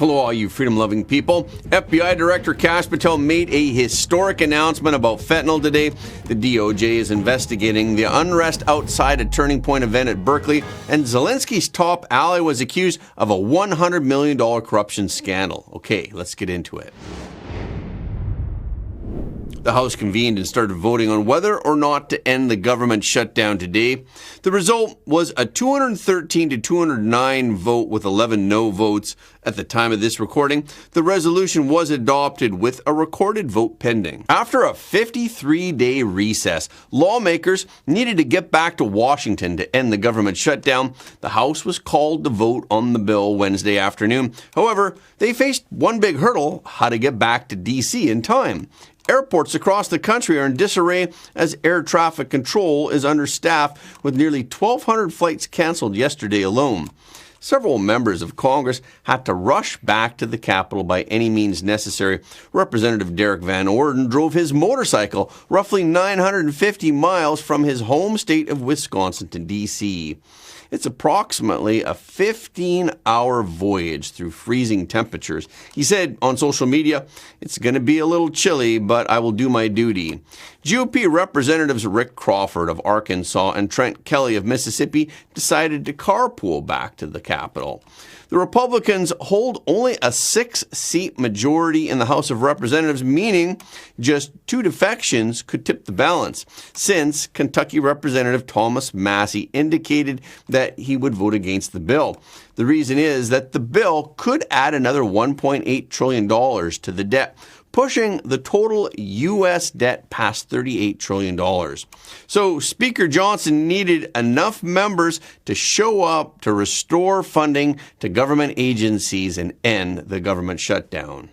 Hello, all you freedom-loving people. FBI Director Patel made a historic announcement about fentanyl today. The DOJ is investigating the unrest outside a Turning Point event at Berkeley, and Zelensky's top ally was accused of a $100 million corruption scandal. Okay, let's get into it. The House convened and started voting on whether or not to end the government shutdown today. The result was a 213 to 209 vote with 11 no votes. At the time of this recording, the resolution was adopted with a recorded vote pending. After a 53-day recess, lawmakers needed to get back to Washington to end the government shutdown. The House was called to vote on the bill Wednesday afternoon. However, they faced one big hurdle: how to get back to D.C. in time. Airports across the country are in disarray as air traffic control is understaffed, with nearly 1,200 flights canceled yesterday alone. Several members of Congress had to rush back to the Capitol by any means necessary. Representative Derek Van Orden drove his motorcycle roughly 950 miles from his home state of Wisconsin to D.C. It's approximately a 15-hour voyage through freezing temperatures. He said on social media, "It's going to be a little chilly, but I will do my duty." GOP Representatives Rick Crawford of Arkansas and Trent Kelly of Mississippi decided to carpool back to the Capitol. The Republicans hold only a 6-seat majority in the House of Representatives, meaning just 2 defections could tip the balance, since Kentucky Representative Thomas Massey indicated that he would vote against the bill. The reason is that the bill could add another $1.8 trillion to the debt, pushing the total U.S. debt past $38 trillion. So Speaker Johnson needed enough members to show up to restore funding to government agencies and end the government shutdown.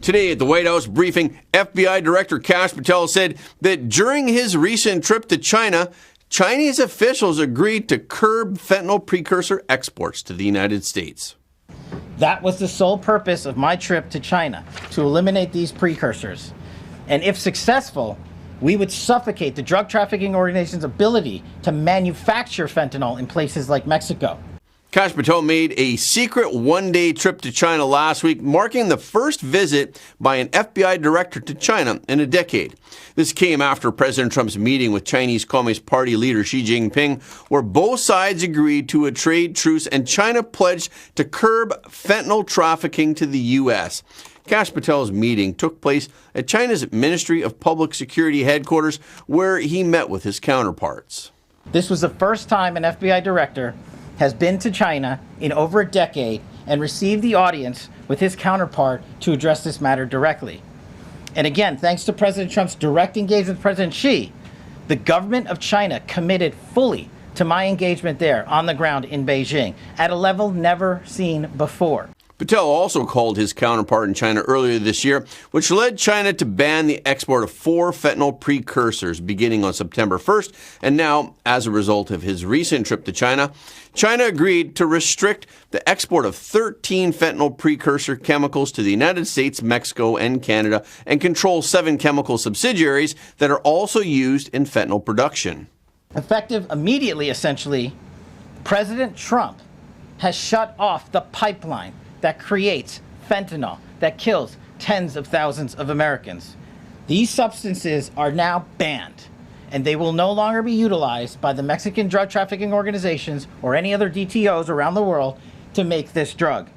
Today at the White House briefing, FBI Director Patel said that during his recent trip to China, Chinese officials agreed to curb fentanyl precursor exports to the United States. That was the sole purpose of my trip to China, to eliminate these precursors. And if successful, we would suffocate the drug trafficking organization's ability to manufacture fentanyl in places like Mexico. Patel made a secret one-day trip to China last week, marking the first visit by an FBI director to China in a decade. This came after President Trump's meeting with Chinese Communist Party leader Xi Jinping, where both sides agreed to a trade truce and China pledged to curb fentanyl trafficking to the U.S. Patel's meeting took place at China's Ministry of Public Security headquarters, where he met with his counterparts. This was the first time an FBI director has been to China in over a decade and received the audience with his counterpart to address this matter directly. And again, thanks to President Trump's direct engagement with President Xi, the government of China committed fully to my engagement there on the ground in Beijing at a level never seen before. Patel also called his counterpart in China earlier this year, which led China to ban the export of 4 fentanyl precursors beginning on September 1st. And now, as a result of his recent trip to China, China agreed to restrict the export of 13 fentanyl precursor chemicals to the United States, Mexico, and Canada, and control 7 chemical subsidiaries that are also used in fentanyl production. Effective immediately, essentially, President Trump has shut off the pipeline that creates fentanyl that kills tens of thousands of Americans. These substances are now banned, and they will no longer be utilized by the Mexican drug trafficking organizations or any other DTOs around the world to make this drug.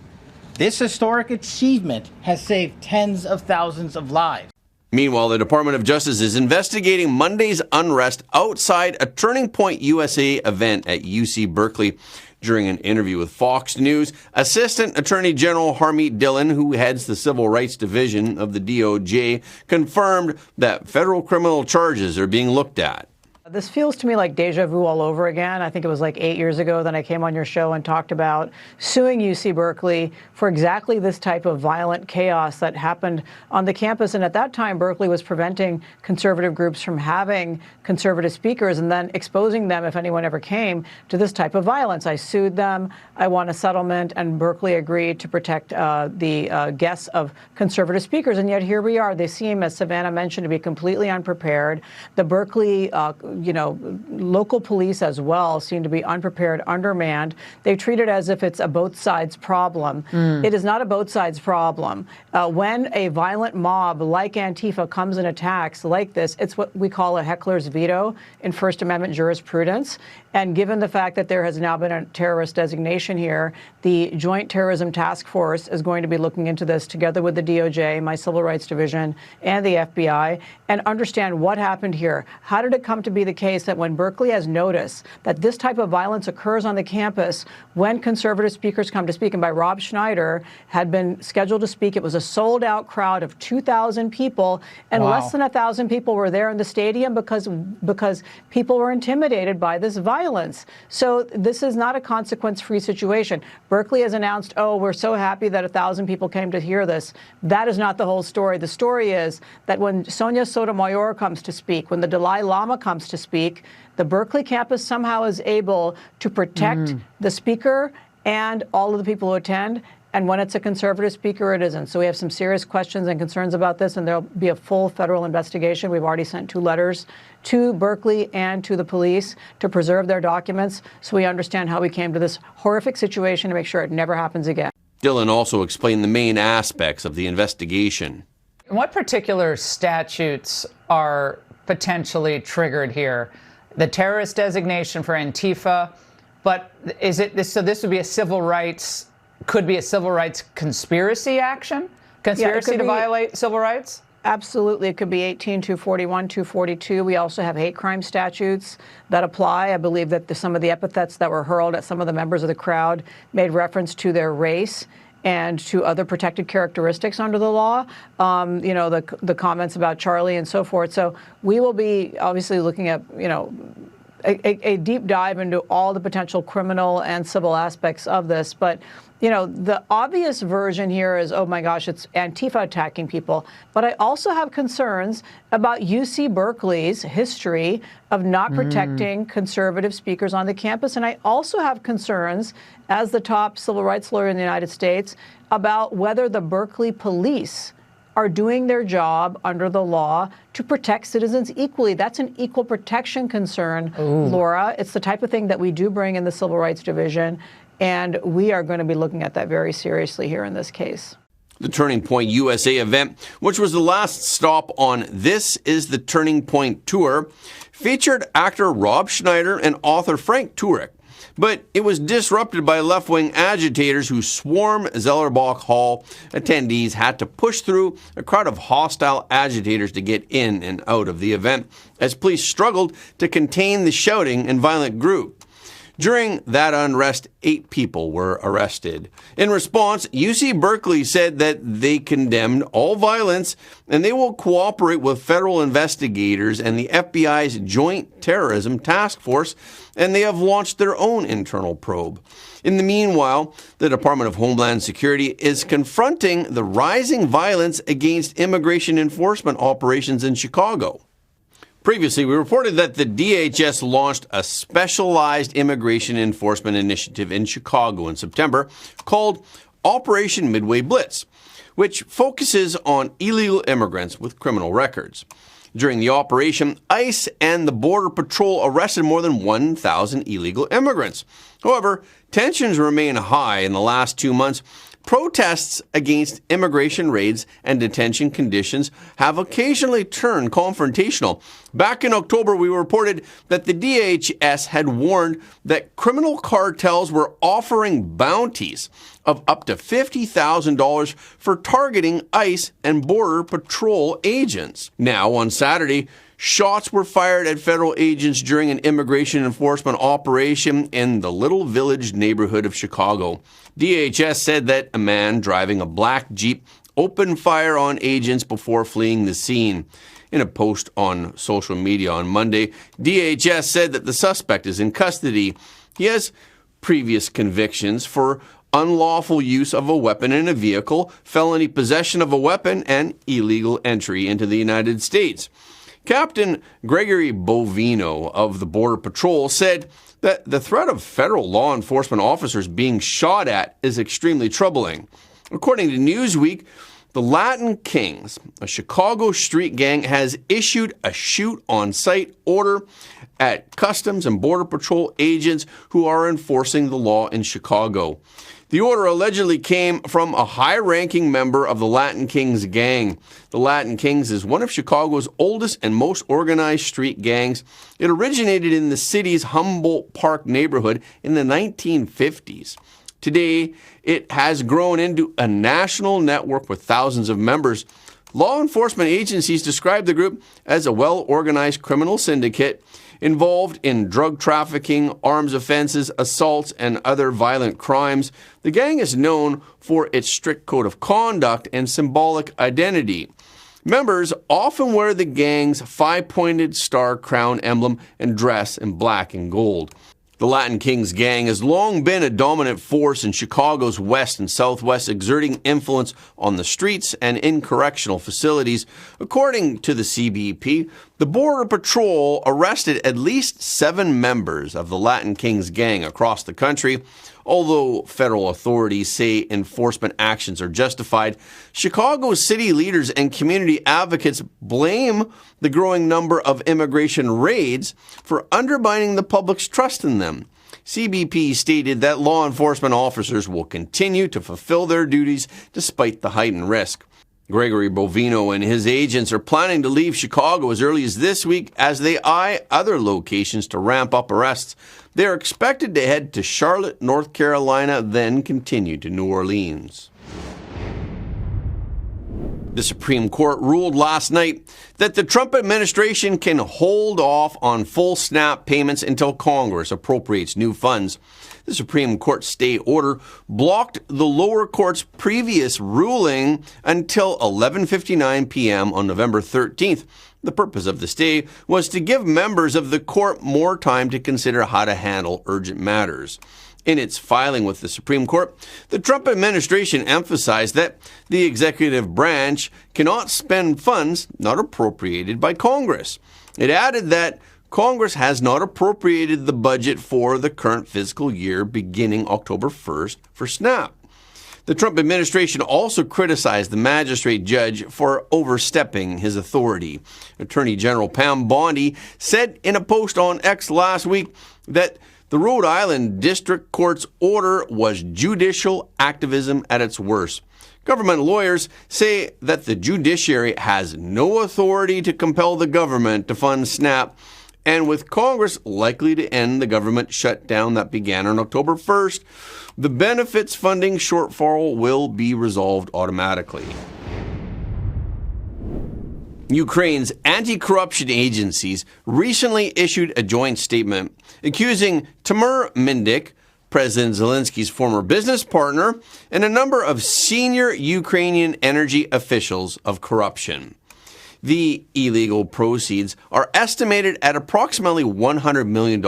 This historic achievement has saved tens of thousands of lives. Meanwhile, the Department of Justice is investigating Monday's unrest outside a Turning Point USA event at UC Berkeley. During an interview with Fox News, Assistant Attorney General Harmeet Dillon, who heads the Civil Rights Division of the DOJ, confirmed that federal criminal charges are being looked at. This feels to me like deja vu all over again. I think it was like 8 years ago that I came on your show and talked about suing UC Berkeley for exactly this type of violent chaos that happened on the campus. And at that time, Berkeley was preventing conservative groups from having conservative speakers and then exposing them, if anyone ever came, to this type of violence. I sued them. I won a settlement, and Berkeley agreed to protect the guests of conservative speakers. And yet here we are. They seem, as Savannah mentioned, to be completely unprepared. The Berkeley local police as well seem to be unprepared, undermanned. They treat it as if it's a both sides problem. It is not a both sides problem. When a violent mob like Antifa comes and attacks like this, it's what we call a heckler's veto in First Amendment jurisprudence. And given the fact that there has now been a terrorist designation here, the Joint Terrorism Task Force is going to be looking into this together with the DOJ, my Civil Rights Division, and the FBI, and understand what happened here. How did it come to be the case that when Berkeley has noticed that this type of violence occurs on the campus when conservative speakers come to speak, and by Rob Schneider had been scheduled to speak, it was a sold-out crowd of 2,000 people, and less than 1,000 people were there in the stadium because people were intimidated by this violence. So this is not a consequence-free situation. Berkeley has announced, oh, we're so happy that 1,000 people came to hear this. That is not the whole story. The story is that when Sonia Sotomayor comes to speak, when the Dalai Lama comes to speak, the Berkeley campus somehow is able to protect the speaker and all of the people who attend. And when it's a conservative speaker, it isn't. So we have some serious questions and concerns about this, and there'll be a full federal investigation. We've already sent 2 letters to Berkeley and to the police to preserve their documents so we understand how we came to this horrific situation to make sure it never happens again. Dillon also explained the main aspects of the investigation. What particular statutes are potentially triggered here? The terrorist designation for Antifa, but is it this? So this would be a civil rights. Could be a civil rights conspiracy action? Conspiracy to violate civil rights? Absolutely. It could be 18, 241, 242. We also have hate crime statutes that apply. I believe that some of the epithets that were hurled at some of the members of the crowd made reference to their race and to other protected characteristics under the law, the comments about Charlie and so forth. So we will be obviously looking at, a deep dive into all the potential criminal and civil aspects of this. But, the obvious version here is, oh my gosh, it's Antifa attacking people. But I also have concerns about UC Berkeley's history of not protecting conservative speakers on the campus. And I also have concerns, as the top civil rights lawyer in the United States, about whether the Berkeley police are doing their job under the law to protect citizens equally. That's an equal protection concern, Laura. It's the type of thing that we do bring in the Civil Rights Division, and we are going to be looking at that very seriously here in this case. The Turning Point USA event, which was the last stop on This Is the Turning Point tour, featured actor Rob Schneider and author Frank Turek. But it was disrupted by left-wing agitators who swarmed Zellerbach Hall. Attendees had to push through a crowd of hostile agitators to get in and out of the event, as police struggled to contain the shouting and violent group. During that unrest, 8 people were arrested. In response, UC Berkeley said that they condemned all violence and they will cooperate with federal investigators and the FBI's Joint Terrorism Task Force, and they have launched their own internal probe. In the meanwhile, the Department of Homeland Security is confronting the rising violence against immigration enforcement operations in Chicago. Previously, we reported that the DHS launched a specialized immigration enforcement initiative in Chicago in September called Operation Midway Blitz, which focuses on illegal immigrants with criminal records. During the operation, ICE and the Border Patrol arrested more than 1,000 illegal immigrants. However, tensions remain high in the last 2 months. Protests against immigration raids and detention conditions have occasionally turned confrontational. Back in October, we reported that the DHS had warned that criminal cartels were offering bounties of up to $50,000 for targeting ICE and Border Patrol agents. Now, on Saturday, Shots were fired at federal agents during an immigration enforcement operation in the Little Village neighborhood of Chicago. DHS said that a man driving a black Jeep opened fire on agents before fleeing the scene. In a post on social media on Monday, DHS said that the suspect is in custody. He has previous convictions for unlawful use of a weapon in a vehicle, felony possession of a weapon, and illegal entry into the United States. Captain Gregory Bovino of the Border Patrol said that the threat of federal law enforcement officers being shot at is extremely troubling. According to Newsweek, the Latin Kings, a Chicago street gang, has issued a shoot-on-sight order at Customs and Border Patrol agents who are enforcing the law in Chicago. The order allegedly came from a high-ranking member of the Latin Kings gang. The Latin Kings is one of Chicago's oldest and most organized street gangs. It originated in the city's Humboldt Park neighborhood in the 1950s. Today, it has grown into a national network with thousands of members. Law enforcement agencies describe the group as a well-organized criminal syndicate involved in drug trafficking, arms offenses, assaults, and other violent crimes. The gang is known for its strict code of conduct and symbolic identity. Members often wear the gang's five-pointed star crown emblem and dress in black and gold. The Latin Kings gang has long been a dominant force in Chicago's west and southwest, exerting influence on the streets and in correctional facilities. According to the CBP, the Border Patrol arrested at least 7 members of the Latin Kings gang across the country. Although federal authorities say enforcement actions are justified, Chicago city leaders and community advocates blame the growing number of immigration raids for undermining the public's trust in them. CBP stated that law enforcement officers will continue to fulfill their duties despite the heightened risk. Gregory Bovino and his agents are planning to leave Chicago as early as this week as they eye other locations to ramp up arrests. They are expected to head to Charlotte, North Carolina, then continue to New Orleans. The Supreme Court ruled last night that the Trump administration can hold off on full SNAP payments until Congress appropriates new funds. The Supreme Court stay order blocked the lower court's previous ruling until 11:59 p.m. on November 13th. The purpose of the stay was to give members of the court more time to consider how to handle urgent matters. In its filing with the Supreme Court, the Trump administration emphasized that the executive branch cannot spend funds not appropriated by Congress. It added that Congress has not appropriated the budget for the current fiscal year beginning October 1st for SNAP. The Trump administration also criticized the magistrate judge for overstepping his authority. Attorney General Pam Bondi said in a post on X last week that the Rhode Island District Court's order was judicial activism at its worst. Government lawyers say that the judiciary has no authority to compel the government to fund SNAP, and with Congress likely to end the government shutdown that began on October 1st, the benefits funding shortfall will be resolved automatically. Ukraine's anti-corruption agencies recently issued a joint statement accusing Timur Mindik, President Zelensky's former business partner, and a number of senior Ukrainian energy officials of corruption. The illegal proceeds are estimated at approximately $100 million.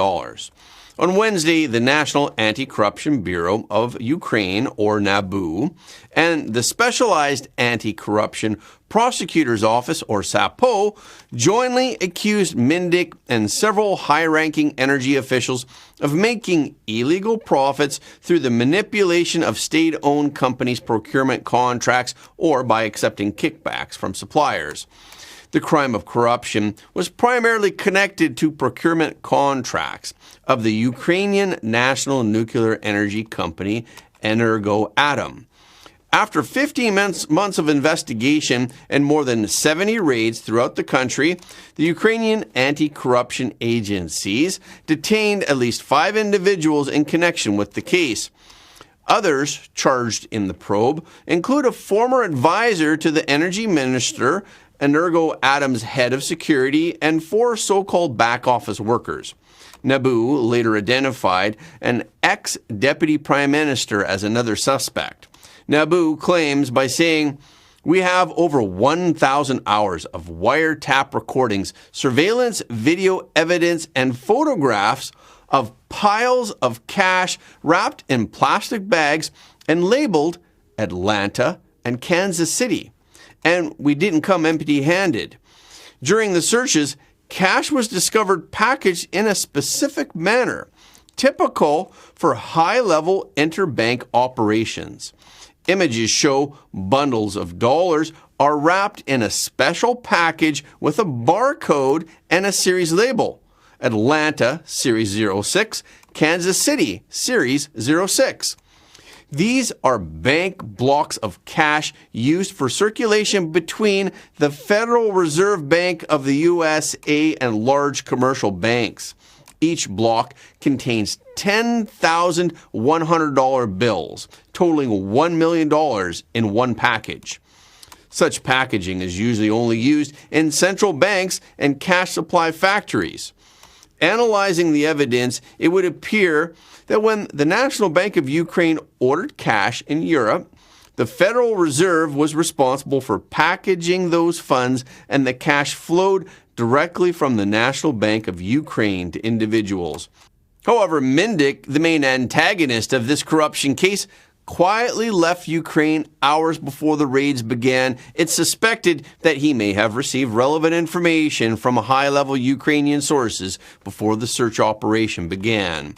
On Wednesday, the National Anti-Corruption Bureau of Ukraine, or NABU, and the Specialized Anti-Corruption Prosecutor's Office, or SAPO, jointly accused Mindik and several high-ranking energy officials of making illegal profits through the manipulation of state-owned companies' procurement contracts or by accepting kickbacks from suppliers. The crime of corruption was primarily connected to procurement contracts of the Ukrainian national nuclear energy company Energoatom. After 15 months of investigation and more than 70 raids throughout the country, the Ukrainian anti-corruption agencies detained at least 5 individuals in connection with the case. Others charged in the probe include a former advisor to the energy minister Energo-Atom's head of security, and 4 so-called back-office workers. Naboo later identified an ex-deputy prime minister as another suspect. Naboo claims by saying, "We have over 1,000 hours of wiretap recordings, surveillance video evidence, and photographs of piles of cash wrapped in plastic bags and labeled Atlanta and Kansas City. And we didn't come empty-handed. During the searches, cash was discovered packaged in a specific manner, typical for high-level interbank operations. Images show bundles of dollars are wrapped in a special package with a barcode and a series label. Atlanta, Series 06, Kansas City, Series 06. These are bank blocks of cash used for circulation between the Federal Reserve Bank of the USA and large commercial banks. Each block contains $10,100 bills, totaling $1 million in one package. Such packaging is usually only used in central banks and cash supply factories. Analyzing the evidence, it would appear that when the National Bank of Ukraine ordered cash in Europe, the Federal Reserve was responsible for packaging those funds, and the cash flowed directly from the National Bank of Ukraine to individuals. However, Mindik, the main antagonist of this corruption case, quietly left Ukraine hours before the raids began. It's suspected that he may have received relevant information from high-level Ukrainian sources before the search operation began.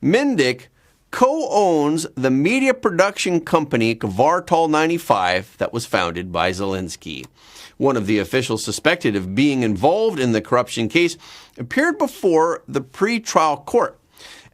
Mindik co-owns the media production company Kvartal 95 that was founded by Zelensky. One of the officials suspected of being involved in the corruption case appeared before the pre-trial court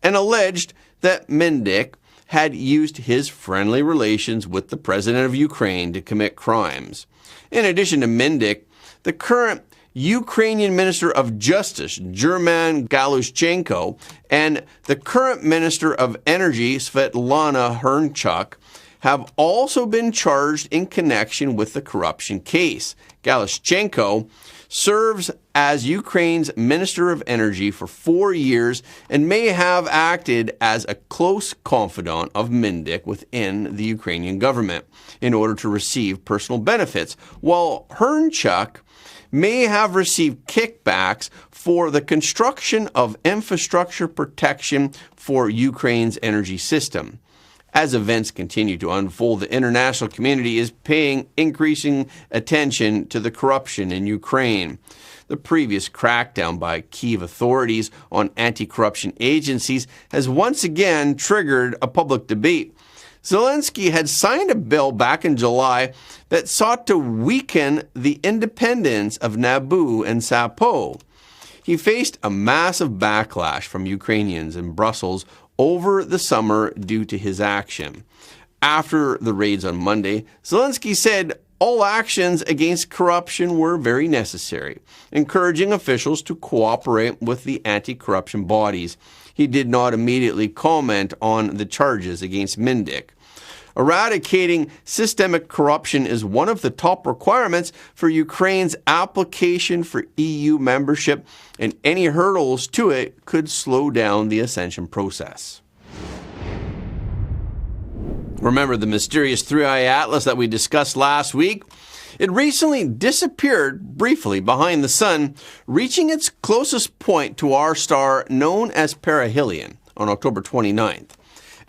and alleged that Mindik had used his friendly relations with the president of Ukraine to commit crimes. In addition to Mindik, the current Ukrainian Minister of Justice, German Galushchenko, and the current Minister of Energy, Svetlana Hernchuk, have also been charged in connection with the corruption case. Galushchenko serves as Ukraine's Minister of Energy for 4 years and may have acted as a close confidant of Mindik within the Ukrainian government in order to receive personal benefits, while Hernchuk may have received kickbacks for the construction of infrastructure protection for Ukraine's energy system. As events continue to unfold, the international community is paying increasing attention to the corruption in Ukraine. The previous crackdown by Kyiv authorities on anti-corruption agencies has once again triggered a public debate. Zelensky had signed a bill back in July that sought to weaken the independence of Naboo and Sapo. He faced a massive backlash from Ukrainians in Brussels over the summer due to his action. After the raids on Monday, Zelensky said all actions against corruption were very necessary, encouraging officials to cooperate with the anti-corruption bodies. He did not immediately comment on the charges against Mindik. Eradicating systemic corruption is one of the top requirements for Ukraine's application for EU membership, and any hurdles to it could slow down the ascension process. Remember the mysterious three-eye atlas that we discussed last week? It recently disappeared briefly behind the sun, reaching its closest point to our star known as perihelion on October 29th.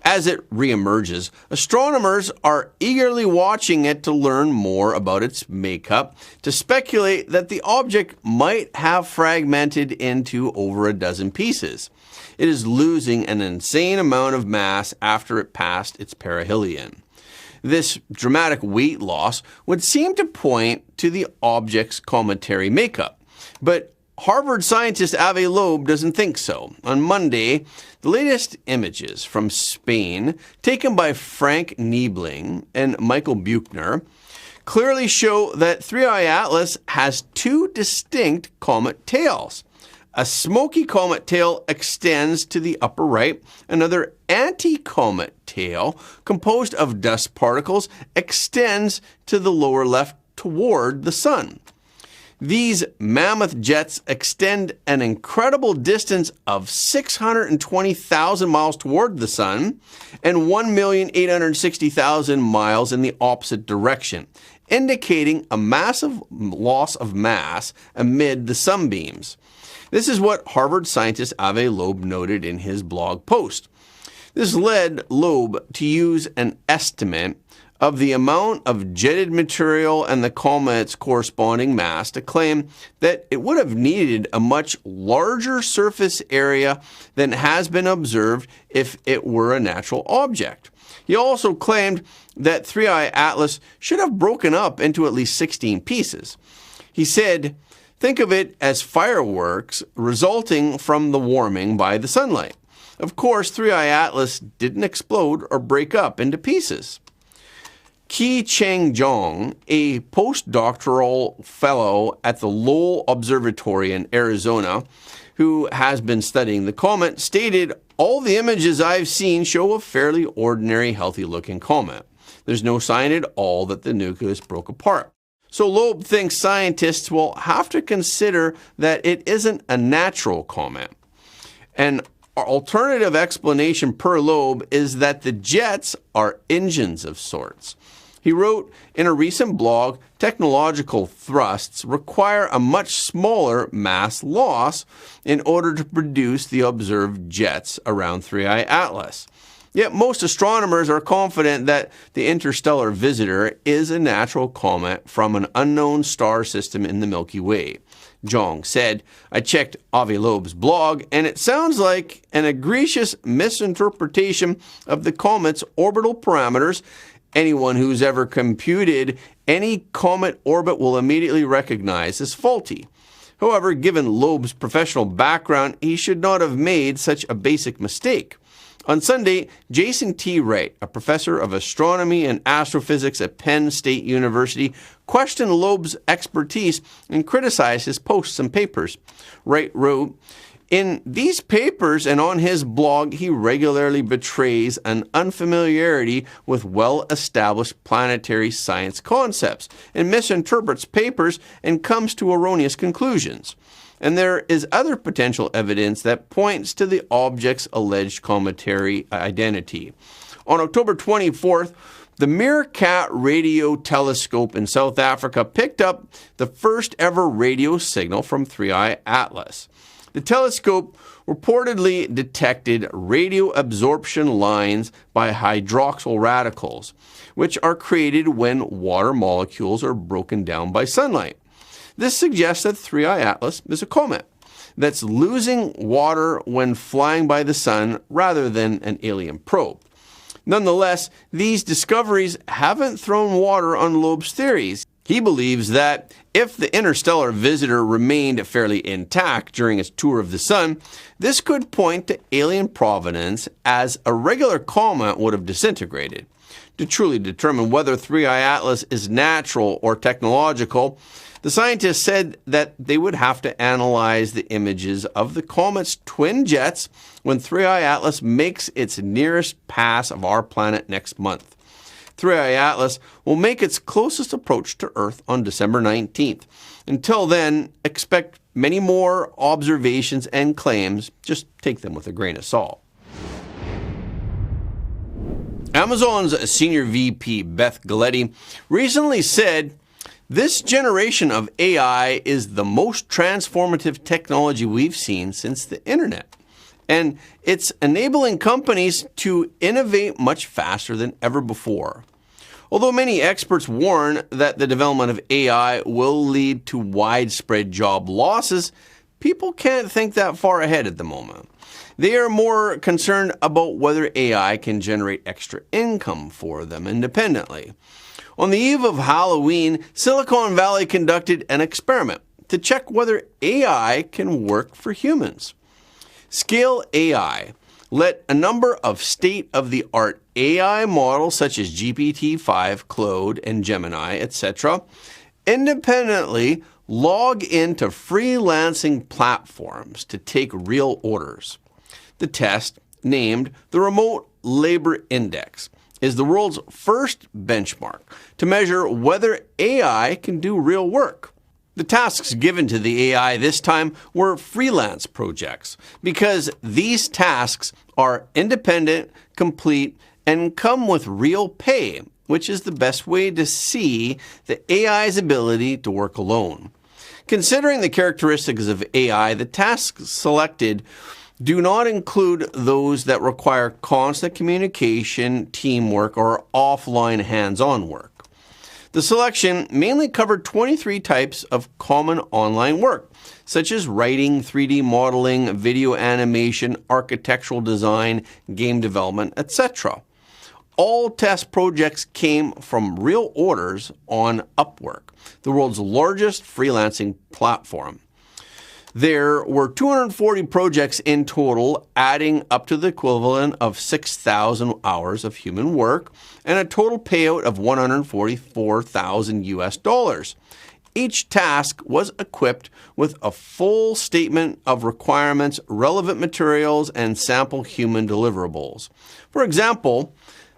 As it reemerges, astronomers are eagerly watching it to learn more about its makeup, to speculate that the object might have fragmented into over a dozen pieces. It is losing an insane amount of mass after it passed its perihelion. This dramatic weight loss would seem to point to the object's cometary makeup, but Harvard scientist Avi Loeb doesn't think so. On Monday, the latest images from Spain, taken by Frank Niebling and Michael Buchner, clearly show that Three-Eye Atlas has two distinct comet tails. A smoky comet tail extends to the upper right. Another anti-comet tail, composed of dust particles, extends to the lower left toward the sun. These mammoth jets extend an incredible distance of 620,000 miles toward the sun and 1,860,000 miles in the opposite direction, indicating a massive loss of mass amid the sunbeams. This is what Harvard scientist Avi Loeb noted in his blog post. This led Loeb to use an estimate of the amount of jetted material and the comet's corresponding mass to claim that it would have needed a much larger surface area than has been observed if it were a natural object. He also claimed that 3I Atlas should have broken up into at least 16 pieces. He said, "Think of it as fireworks resulting from the warming by the sunlight. Of course, 3I Atlas didn't explode or break up into pieces." Ki-Cheng Zhang, a postdoctoral fellow at the Lowell Observatory in Arizona, who has been studying the comet, stated, "All the images I've seen show a fairly ordinary, healthy-looking comet. There's no sign at all that the nucleus broke apart." So Loeb thinks scientists will have to consider that it isn't a natural comet. An alternative explanation per Loeb is that the jets are engines of sorts. He wrote in a recent blog, technological thrusts require a much smaller mass loss in order to produce the observed jets around 3I Atlas. Yet most astronomers are confident that the interstellar visitor is a natural comet from an unknown star system in the Milky Way. Zhang said, "I checked Avi Loeb's blog, and it sounds like an egregious misinterpretation of the comet's orbital parameters. Anyone who's ever computed any comet orbit will immediately recognize as faulty." However, given Loeb's professional background, he should not have made such a basic mistake. On Sunday, Jason T. Wright, a professor of astronomy and astrophysics at Penn State University, questioned Loeb's expertise and criticized his posts and papers. Wright wrote, "In these papers and on his blog, he regularly betrays an unfamiliarity with well-established planetary science concepts and misinterprets papers and comes to erroneous conclusions. And there is other potential evidence that points to the object's alleged cometary identity." On October 24th, the Meerkat radio telescope in South Africa picked up the first ever radio signal from 3I Atlas. The telescope reportedly detected radio absorption lines by hydroxyl radicals, which are created when water molecules are broken down by sunlight. This suggests that 3I Atlas is a comet that's losing water when flying by the sun rather than an alien probe. Nonetheless, these discoveries haven't thrown water on Loeb's theories. He believes that if the interstellar visitor remained fairly intact during its tour of the sun, this could point to alien provenance, as a regular comet would have disintegrated. To truly determine whether 3I Atlas is natural or technological, the scientists said that they would have to analyze the images of the comet's twin jets when 3I Atlas makes its nearest pass of our planet next month. 3I Atlas will make its closest approach to Earth on December 19th. Until then, expect many more observations and claims. Just take them with a grain of salt. Amazon's senior VP, Beth Goulet, recently said, "This generation of AI is the most transformative technology we've seen since the internet. And it's enabling companies to innovate much faster than ever before." Although many experts warn that the development of AI will lead to widespread job losses, people can't think that far ahead at the moment. They are more concerned about whether AI can generate extra income for them independently. On the eve of Halloween, Silicon Valley conducted an experiment to check whether AI can work for humans. Scale AI let a number of state-of-the-art AI models such as GPT-5, Claude, and Gemini, etc., independently log into freelancing platforms to take real orders. The test, named the Remote Labor Index, is the world's first benchmark to measure whether AI can do real work. The tasks given to the AI this time were freelance projects because these tasks are independent, complete, and come with real pay, which is the best way to see the AI's ability to work alone. Considering the characteristics of AI, the tasks selected do not include those that require constant communication, teamwork, or offline hands-on work. The selection mainly covered 23 types of common online work, such as writing, 3D modeling, video animation, architectural design, game development, etc. All test projects came from real orders on Upwork, the world's largest freelancing platform. There were 240 projects in total, adding up to the equivalent of 6,000 hours of human work and a total payout of $144,000 US. Each task was equipped with a full statement of requirements, relevant materials, and sample human deliverables. For example,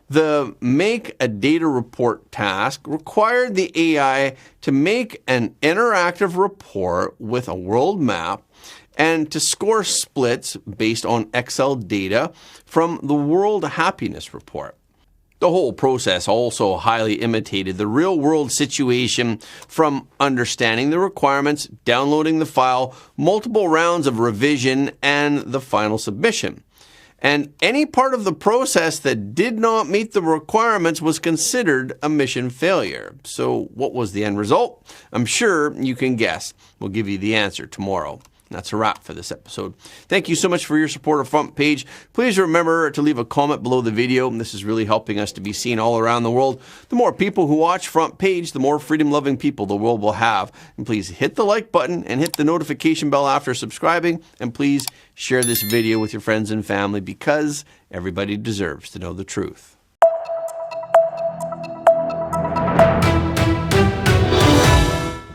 the Make a Data Report task required the AI to make an interactive report with a world map and to score splits based on Excel data from the World Happiness Report. The whole process also highly imitated the real-world situation, from understanding the requirements, downloading the file, multiple rounds of revision, and the final submission. And any part of the process that did not meet the requirements was considered a mission failure. So what was the end result? I'm sure you can guess. We'll give you the answer tomorrow. That's a wrap for this episode. Thank you so much for your support of Front Page. Please remember to leave a comment below the video. This is really helping us to be seen all around the world. The more people who watch Front Page, the more freedom-loving people the world will have. And please hit the like button and hit the notification bell after subscribing. And please share this video with your friends and family because everybody deserves to know the truth.